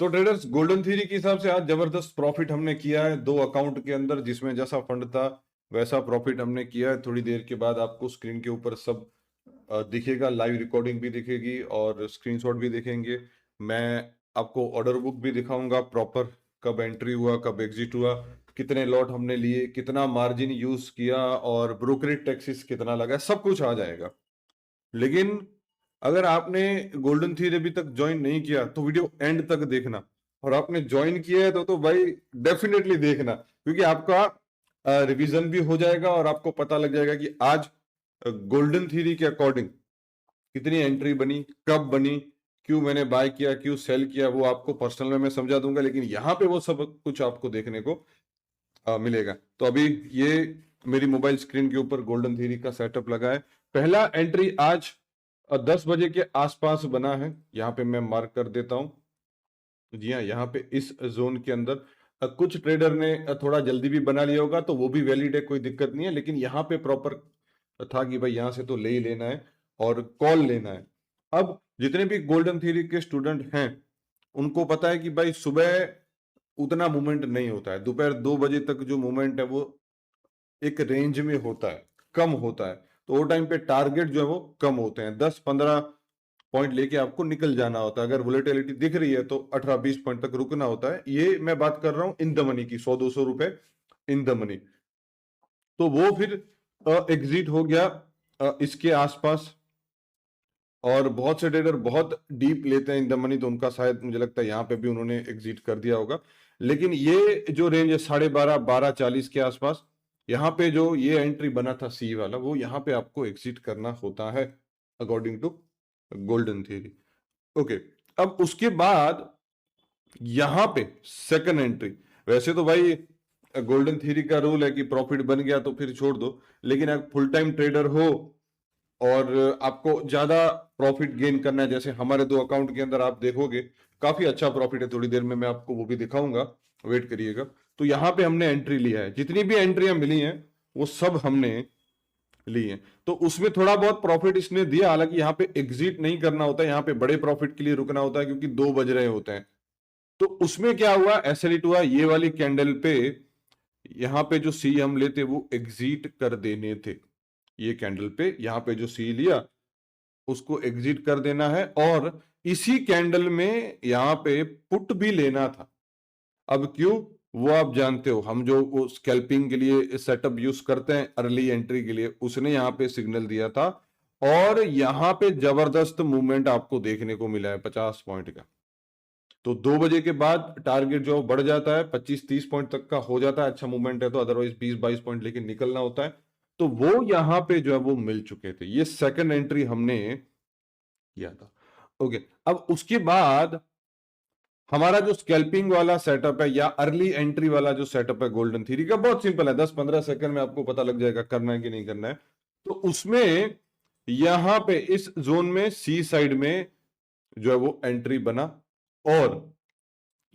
तो traders, golden theory के हिसाब से आज जबरदस्त प्रॉफिट हमने किया है 2 अकाउंट के अंदर, जिसमें जैसा फंड था वैसा प्रॉफिट हमने किया है। थोड़ी देर के बाद आपको स्क्रीन के ऊपर सब दिखेगा, लाइव रिकॉर्डिंग भी दिखेगी और स्क्रीनशॉट भी दिखेंगे। मैं आपको ऑर्डर बुक भी दिखाऊंगा प्रॉपर, कब एंट्री हुआ, कब एग्जिट हुआ, कितने लॉट हमने लिए, कितना मार्जिन यूज किया और ब्रोकरेज टैक्सेस कितना लगा, सब कुछ आ जाएगा। लेकिन अगर आपने गोल्डन थ्योरी अभी तक ज्वाइन नहीं किया तो वीडियो एंड तक देखना, और आपने ज्वाइन किया है तो भाई डेफिनेटली देखना, क्योंकि आपका रिवीजन भी हो जाएगा और आपको पता लग जाएगा कि आज गोल्डन थ्योरी के अकॉर्डिंग कितनी एंट्री बनी, कब बनी, क्यों मैंने बाय किया, क्यों सेल किया, वो आपको पर्सनल में मैं समझा दूंगा। लेकिन यहाँ पे वो सब कुछ आपको देखने को मिलेगा। तो अभी ये मेरी मोबाइल स्क्रीन के ऊपर गोल्डन थ्योरी का सेटअप लगा है। पहला एंट्री आज 10 बजे के आसपास बना है, यहाँ पे मैं मार्क कर देता हूं। जी हाँ, यहाँ पे इस जोन के अंदर कुछ ट्रेडर ने थोड़ा जल्दी भी बना लिया होगा, तो वो भी वैलिड है, कोई दिक्कत नहीं है। लेकिन यहाँ पे प्रॉपर था कि भाई यहाँ से तो ले ही लेना है और कॉल लेना है। अब जितने भी गोल्डन थ्योरी के स्टूडेंट हैं उनको पता है कि भाई सुबह उतना मूवमेंट नहीं होता है, दोपहर 2 बजे तक जो मूवमेंट है वो एक रेंज में होता है, कम होता है। तो वो टाइम पे टारगेट जो है वो कम होते हैं, 10-15 पॉइंट लेके आपको निकल जाना होता है। अगर वोलेटिलिटी दिख रही है तो 18-20 पॉइंट तक रुकना होता है। ये मैं बात कर रहा हूं इन द मनी की, 100-200 रुपए इन द मनी। तो वो फिर एग्जिट हो गया इसके आसपास। और बहुत से ट्रेडर बहुत डीप लेते हैं इन द मनी, तो उनका शायद मुझे लगता है यहाँ पे भी उन्होंने एग्जिट कर दिया होगा। लेकिन ये जो रेंज है 12:30-12:40 के आसपास, यहाँ पे जो ये एंट्री बना था सी वाला, वो यहाँ पे आपको एग्जिट करना होता है according to golden theory. Okay, अब उसके बाद यहां पे सेकंड एंट्री, वैसे तो भाई गोल्डन थ्योरी का रूल है कि प्रॉफिट बन गया तो फिर छोड़ दो। लेकिन अगर फुल टाइम ट्रेडर हो और आपको ज्यादा प्रॉफिट गेन करना है, जैसे हमारे 2 अकाउंट के अंदर आप देखोगे काफी अच्छा प्रॉफिट है, थोड़ी देर में मैं आपको वो भी दिखाऊंगा, वेट करिएगा। तो यहाँ पे हमने एंट्री लिया है, जितनी भी एंट्रियां मिली हैं वो सब हमने ली है। तो उसमें थोड़ा बहुत प्रॉफिट इसने दिया, हालांकि यहाँ पे एग्जिट नहीं करना होता है, यहाँ पे बड़े प्रॉफिट के लिए रुकना होता है क्योंकि 2 बज रहे होते हैं। तो उसमें क्या हुआ, ऐसा हिट हुआ ये वाली कैंडल पे, यहाँ पे जो सी हम लेते वो एग्जिट कर देने थे। ये कैंडल पे यहाँ पे जो सी लिया उसको एग्जिट कर देना है, और इसी कैंडल में यहाँ पे पुट भी लेना था। अब क्यों, वो आप जानते हो, हम जो वो स्कैल्पिंग के लिए सेटअप यूज करते हैं अर्ली एंट्री के लिए, उसने यहाँ पे सिग्नल दिया था। और यहाँ पे जबरदस्त मूवमेंट आपको देखने को मिला है 50 पॉइंट का। तो 2 बजे के बाद टारगेट जो बढ़ जाता है, 25-30 पॉइंट तक का हो जाता है, अच्छा मूवमेंट है तो, अदरवाइज 20-22 पॉइंट लेके निकलना होता है। तो वो यहाँ पे जो है वो मिल चुके थे, ये सेकंड एंट्री हमने किया था। ओके, अब उसके बाद हमारा जो स्कैल्पिंग वाला सेटअप है या अर्ली एंट्री वाला जो सेटअप है गोल्डन थ्योरी का, बहुत सिंपल है, 10-15 सेकंड में आपको पता लग जाएगा करना है कि नहीं करना है। तो उसमें यहां पे इस जोन में सी साइड में जो है वो एंट्री बना और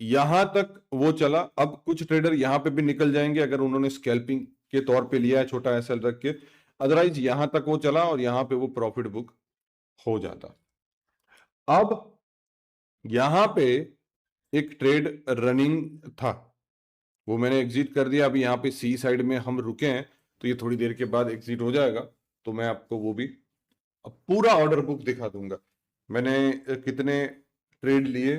यहां तक वो चला। अब कुछ ट्रेडर यहां पे भी निकल जाएंगे अगर उन्होंने स्कैल्पिंग के तौर पे लिया है छोटा एसएल रख के, अदरवाइज यहां तक वो चला और यहां पे वो प्रॉफिट बुक हो जाता। अब यहां पे एक ट्रेड रनिंग था, वो मैंने एग्जिट कर दिया। अभी यहाँ पे सी साइड में हम रुके हैं, तो ये थोड़ी देर के बाद एग्जिट हो जाएगा, तो मैं आपको वो भी अब पूरा ऑर्डर बुक दिखा दूंगा। मैंने कितने ट्रेड लिए,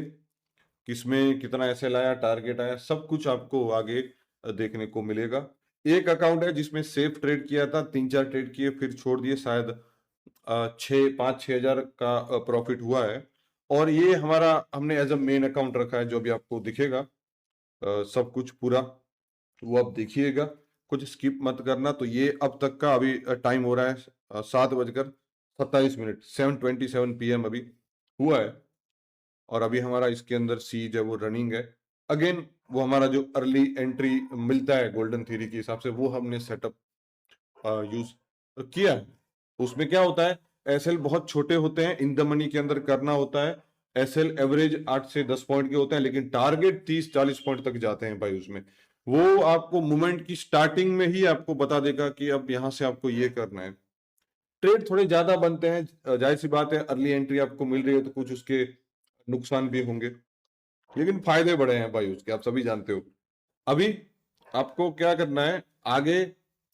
किसमें कितना ऐसे लाया, टारगेट आया, सब कुछ आपको आगे देखने को मिलेगा। एक अकाउंट है जिसमें सेफ ट्रेड किया था, 3-4 ट्रेड किए फिर छोड़ दिए, शायद 5-6 हजार का प्रॉफिट हुआ है। और ये हमारा हमने एज अ मेन अकाउंट रखा है, जो भी आपको दिखेगा सब कुछ पूरा वो आप देखिएगा, कुछ स्किप मत करना। तो ये अब तक का अभी टाइम हो रहा है 7:27, 7:27 PM अभी हुआ है। और अभी हमारा इसके अंदर सी जो है वो रनिंग है। अगेन वो हमारा जो अर्ली एंट्री मिलता है गोल्डन थ्योरी के हिसाब से, वो हमने सेटअप यूज किया है। उसमें क्या होता है, एसएल बहुत छोटे होते हैं, इन द मनी के अंदर करना होता है। एसएल एवरेज 8 से 10 पॉइंट के होते हैं, लेकिन टारगेट 30-40 पॉइंट तक जाते हैं भाई उसमें। वो आपको मूवमेंट की स्टार्टिंग में ही आपको बता देगा कि अब यहां से आपको ये करना है। ट्रेड थोड़े ज्यादा बनते हैं, जाहिर सी बात है, अर्ली एंट्री आपको मिल रही है तो कुछ उसके नुकसान भी होंगे। लेकिन फायदे बड़े हैं भाई उसके, आप सभी जानते हो। अभी आपको क्या करना है आगे,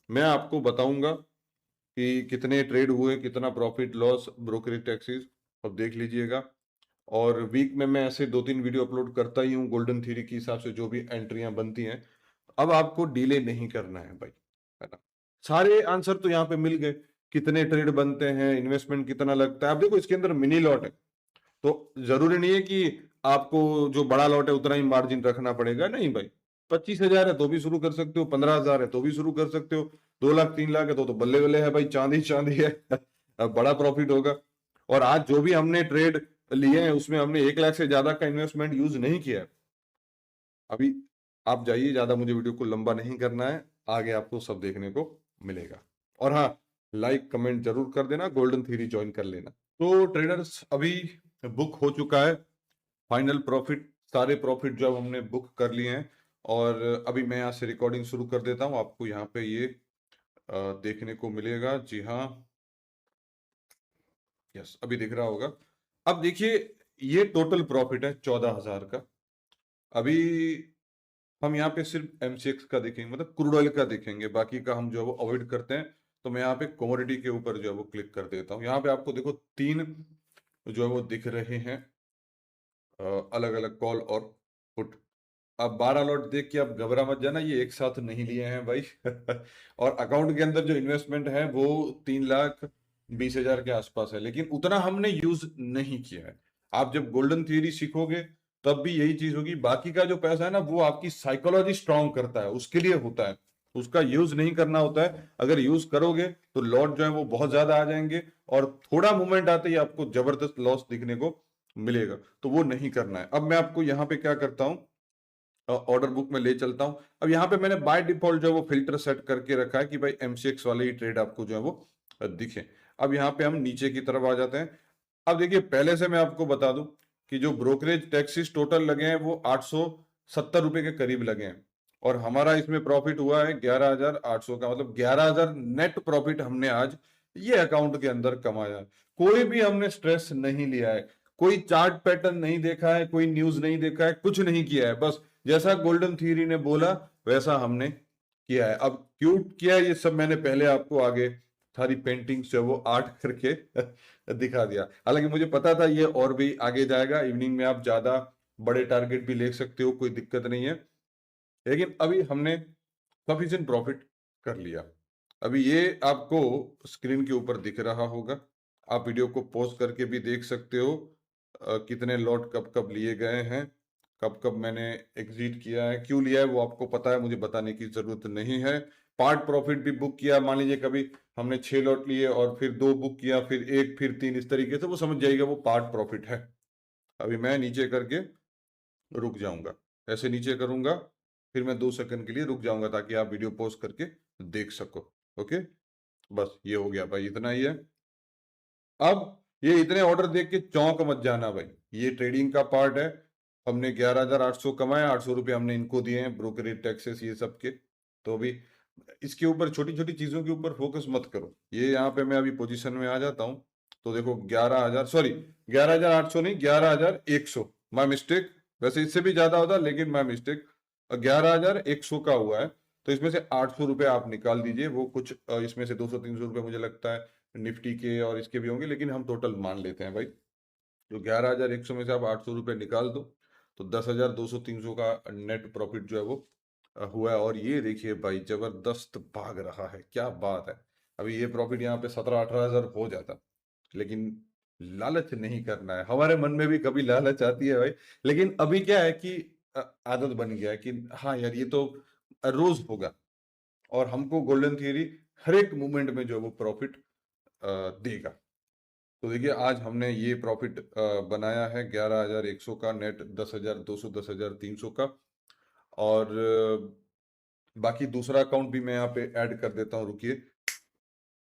मैं आपको बताऊंगा कि कितने ट्रेड हुए, कितना प्रॉफिट लॉस, ब्रोकरेज टैक्सेस, अब देख लीजिएगा। और वीक में मैं ऐसे 2-3 वीडियो अपलोड करता ही हूँ गोल्डन थ्योरी के हिसाब से, जो भी एंट्रियां बनती हैं। अब आपको डिले नहीं करना है भाई, है ना। सारे आंसर तो यहाँ पे मिल गए, कितने ट्रेड बनते हैं, इन्वेस्टमेंट कितना लगता है। आप देखो इसके अंदर मिनी लॉट है, तो जरूरी नहीं है कि आपको जो बड़ा लॉट है उतना ही मार्जिन रखना पड़ेगा, नहीं भाई। 25,000 है तो भी शुरू कर सकते हो, 15,000 है तो भी शुरू कर सकते हो, 2 लाख 3 लाख है तो बल्ले बल्ले है भाई, चांदी चांदी है। अब बड़ा प्रॉफिट होगा। और आज जो भी हमने ट्रेड लिए हैं उसमें हमने 1 लाख से ज्यादा का इन्वेस्टमेंट यूज नहीं किया है अभी। आप जाइए, ज्यादा मुझे वीडियो को लंबा नहीं करना है, आगे आपको सब देखने को मिलेगा। और हाँ, लाइक कमेंट जरूर कर देना, गोल्डन थ्योरी ज्वाइन कर लेना। तो ट्रेडर्स अभी बुक हो चुका है फाइनल प्रॉफिट, सारे प्रॉफिट जो अब हमने बुक कर लिए हैं। और अभी मैं यहाँ से रिकॉर्डिंग शुरू कर देता हूँ, आपको यहाँ पे ये देखने को मिलेगा। जी हाँ, यस, अभी दिख रहा होगा। अब देखिए, ये टोटल प्रॉफिट है 14,000 का। अभी हम यहाँ पे सिर्फ एमसीएक्स का देखेंगे, मतलब क्रूड ऑयल का देखेंगे, बाकी का हम जो है वो अवॉइड करते हैं। तो मैं यहाँ पे कमोडिटी के ऊपर जो है वो क्लिक कर देता हूँ। यहाँ पे आपको देखो 3 जो है वो दिख रहे हैं, अलग अलग कॉल और पुट। अब 12 लॉट देख के आप घबरा मत जाना, ये एक साथ नहीं लिए हैं भाई। और अकाउंट के अंदर जो इन्वेस्टमेंट है वो 3,20,000 के आसपास है, लेकिन उतना हमने यूज नहीं किया है। आप जब गोल्डन थ्योरी सीखोगे तब भी यही चीज होगी। बाकी का जो पैसा है ना, वो आपकी साइकोलॉजी स्ट्रांग करता है, उसके लिए होता है, उसका यूज नहीं करना होता है। अगर यूज करोगे तो लॉट जो है वो बहुत ज्यादा आ जाएंगे, और थोड़ा मूवमेंट आते ही आपको जबरदस्त लॉस दिखने को मिलेगा, तो वो नहीं करना है। अब मैं आपको यहाँ पे क्या करता हूँ, ऑर्डर बुक में ले चलता हूं। अब यहाँ पे मैंने बाय डिफॉल्ट जो है वो फिल्टर सेट करके रखा है कि भाई एमसीएक्स वाले ही ट्रेड आपको जो है वो दिखे। अब यहाँ पे हम नीचे की तरफ आ जाते हैं। अब देखिए, पहले से मैं आपको बता दूं कि जो ब्रोकरेज टैक्सेस टोटल लगे हैं वो 870 रुपए के करीब लगे हैं, और हमारा इसमें प्रॉफिट हुआ है 11,800 का, मतलब 11,000 नेट प्रॉफिट हमने आज ये अकाउंट के अंदर कमाया है। कोई भी हमने स्ट्रेस नहीं लिया है, कोई चार्ट पैटर्न नहीं देखा है, कोई न्यूज नहीं देखा है, कुछ नहीं किया है, बस जैसा गोल्डन थ्योरी ने बोला वैसा हमने किया है। अब क्यों किया है ये सब मैंने पहले आपको आगे सारी पेंटिंग्स जो है वो आर्ट करके दिखा दिया। हालांकि मुझे पता था ये और भी आगे जाएगा, इवनिंग में आप ज्यादा बड़े टारगेट भी ले सकते हो, कोई दिक्कत नहीं है। लेकिन अभी हमने सफिशिएंट प्रॉफिट कर लिया। अभी ये आपको स्क्रीन के ऊपर दिख रहा होगा, आप वीडियो को पॉज करके भी देख सकते हो कितने लॉट कब कब लिए गए हैं, कब कब मैंने एग्जिट किया है, क्यों लिया है वो आपको पता है, मुझे बताने की जरूरत नहीं है। पार्ट प्रॉफिट भी बुक किया, मान लीजिए कभी हमने 6 लॉट लिए और फिर 2 बुक किया, फिर 1, फिर 3, इस तरीके से वो समझ जाइएगा वो पार्ट प्रॉफिट है। अभी मैं नीचे करके रुक जाऊंगा, ऐसे नीचे करूंगा, फिर मैं 2 सेकंड के लिए रुक जाऊंगा ताकि आप वीडियो पॉज करके देख सको। ओके, बस ये हो गया भाई, इतना ही है। अब ये इतने ऑर्डर देख के चौंक मत जाना भाई, ये ट्रेडिंग का पार्ट है। हमने 11,800 कमाया, 800 रुपये हमने इनको दिए हैं, ब्रोकरेज टैक्सेस ये सब के। तो अभी इसके ऊपर छोटी छोटी चीजों के ऊपर फोकस मत करो। ये यहाँ पे मैं अभी पोजीशन में आ जाता हूँ, तो देखो 11,000, सॉरी 11,800 नहीं, 11,100, माई मिस्टेक। वैसे इससे भी ज्यादा होता लेकिन माई मिस्टेक, 11,100 का हुआ है। तो इसमें से 800 रुपये आप निकाल दीजिए, वो कुछ इसमें से 200-300 रुपये मुझे लगता है निफ्टी के और इसके भी होंगे, लेकिन हम टोटल मान लेते हैं भाई। तो 11,100 में से आप 800 रुपये निकाल दो, तो 10,200-300 का नेट प्रॉफिट जो है वो हुआ है। और ये देखिए भाई, जबरदस्त भाग रहा है, क्या बात है। अभी ये प्रॉफिट यहाँ पे 17-18 हजार हो जाता, लेकिन लालच नहीं करना है। हमारे मन में भी कभी लालच आती है भाई, लेकिन अभी क्या है कि आदत बन गया है कि हाँ यार ये तो रोज होगा, और हमको गोल्डन थियरी हर एक मूवमेंट में जो है वो प्रॉफिट देगा। तो देखिए, आज हमने ये प्रॉफिट बनाया है 11,100 का नेट, 10,200, 10,300 का। और बाकी दूसरा अकाउंट भी मैं यहाँ पे ऐड कर देता हूँ, रुकिए।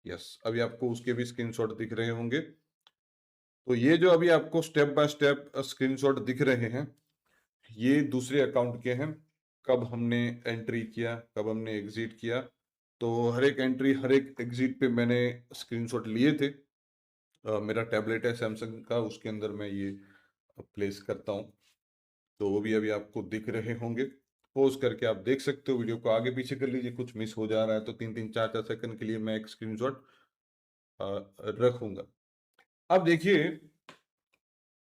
यस, अभी आपको उसके भी स्क्रीनशॉट दिख रहे होंगे। तो ये जो अभी आपको स्टेप बाय स्टेप स्क्रीनशॉट दिख रहे हैं, ये दूसरे अकाउंट के हैं। कब हमने एंट्री किया, कब हमने एग्जिट किया, तो हर एक एंट्री हर एक एग्जिट पे मैंने स्क्रीनशॉट लिए थे। मेरा टैबलेट है सैमसंग का, उसके अंदर मैं ये प्लेस करता हूँ। तो वो भी अभी आपको दिख रहे होंगे। पॉज करके आप देख सकते हो, वीडियो को आगे पीछे कर लीजिए, कुछ मिस हो जा रहा है तो 3-3 4-4 सेकंड के लिए मैं एक स्क्रीनशॉट रखूंगा। अब देखिए,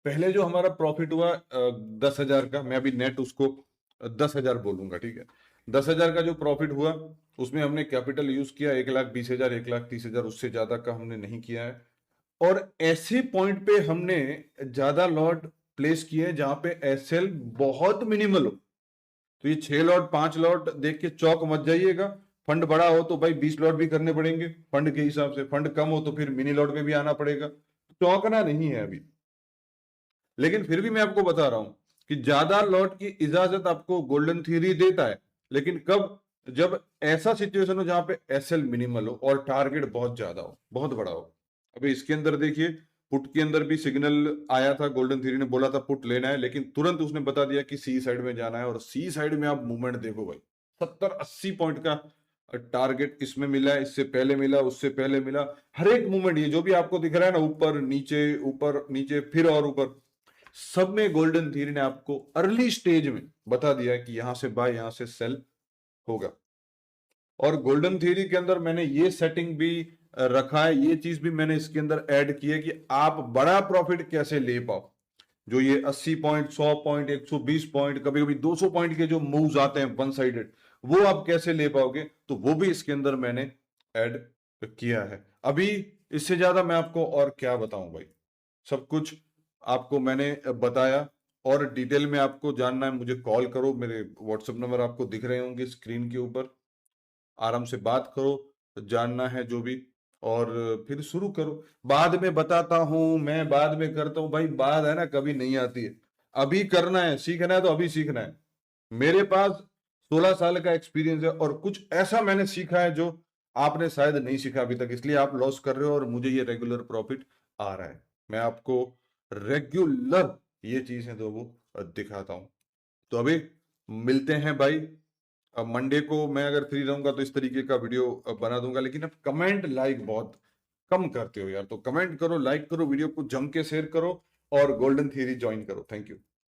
पहले जो हमारा प्रॉफिट हुआ 10,000 का, मैं अभी नेट उसको 10,000 बोलूंगा, ठीक है। 10,000 का जो प्रॉफिट हुआ उसमें हमने कैपिटल यूज किया 1,20,000, 1,30,000, उससे ज्यादा का हमने नहीं किया है। और ऐसे पॉइंट पे हमने ज्यादा लॉट प्लेस किए जहां पे एसएल बहुत मिनिमल हो। तो ये 6 लॉट 5 लॉट देख के चौक मत जाइएगा। फंड बड़ा हो तो भाई 20 लॉट भी करने पड़ेंगे फंड के हिसाब से, फंड कम हो तो फिर मिनी लॉट में भी आना पड़ेगा, चौंकना नहीं है अभी। लेकिन फिर भी मैं आपको बता रहा हूं कि ज्यादा लॉट की इजाजत आपको गोल्डन थ्योरी देता है, लेकिन कब? जब ऐसा सिचुएशन हो जहां पे एसएल मिनिमल हो और टारगेट बहुत ज्यादा हो, बहुत बड़ा हो। अभी इसके अंदर देखिए, पुट के अंदर भी सिग्नल आया था, गोल्डन थ्योरी ने बोला था पुट लेना है, लेकिन तुरंत उसने बता दिया कि सी साइड में जाना है। और सी साइड में आप मूवमेंट देखो भाई, 70-80 पॉइंट का टारगेट इसमें मिला है, इससे पहले मिला, उससे पहले मिला। हर एक मूवमेंट ये जो भी आपको दिख रहा है ना, ऊपर नीचे फिर और ऊपर, सब में गोल्डन थ्योरी ने आपको अर्ली स्टेज में बता दिया कि यहां से बाय, यहां से सेल होगा। और गोल्डन थ्योरी के अंदर मैंने ये सेटिंग भी रखा है, ये चीज भी मैंने इसके अंदर ऐड की है कि आप बड़ा प्रॉफिट कैसे ले पाओ। जो ये 80 पॉइंट, 100 पॉइंट, 120 पॉइंट, कभी कभी 200 पॉइंट के जो मूव्स आते हैं वन साइडेड, वो आप कैसे ले पाओगे, तो वो भी इसके अंदर मैंने ऐड किया है। अभी इससे ज्यादा मैं आपको और क्या बताऊं भाई, सब कुछ आपको मैंने बताया। और डिटेल में आपको जानना है, मुझे कॉल करो, मेरे व्हाट्सएप नंबर आपको दिख रहे होंगे स्क्रीन के ऊपर। आराम से बात करो, जानना है जो भी, और फिर शुरू करो। बाद में बताता हूं, मैं बाद में करता हूं, भाई बाद है ना कभी नहीं आती है। अभी करना है, सीखना है तो अभी सीखना है। मेरे पास 16 साल का एक्सपीरियंस है और कुछ ऐसा मैंने सीखा है जो आपने शायद नहीं सीखा अभी तक, इसलिए आप लॉस कर रहे हो और मुझे ये रेगुलर प्रॉफिट आ रहा है। मैं आपको रेगुलर ये चीजें तो वो दिखाता हूं। तो अभी मिलते हैं भाई। अब मंडे को मैं अगर फ्री रहूंगा तो इस तरीके का वीडियो बना दूंगा। लेकिन अब कमेंट लाइक बहुत कम करते हो यार, तो कमेंट करो, लाइक करो, वीडियो को जम के शेयर करो और गोल्डन थ्योरी ज्वाइन करो। Thank you.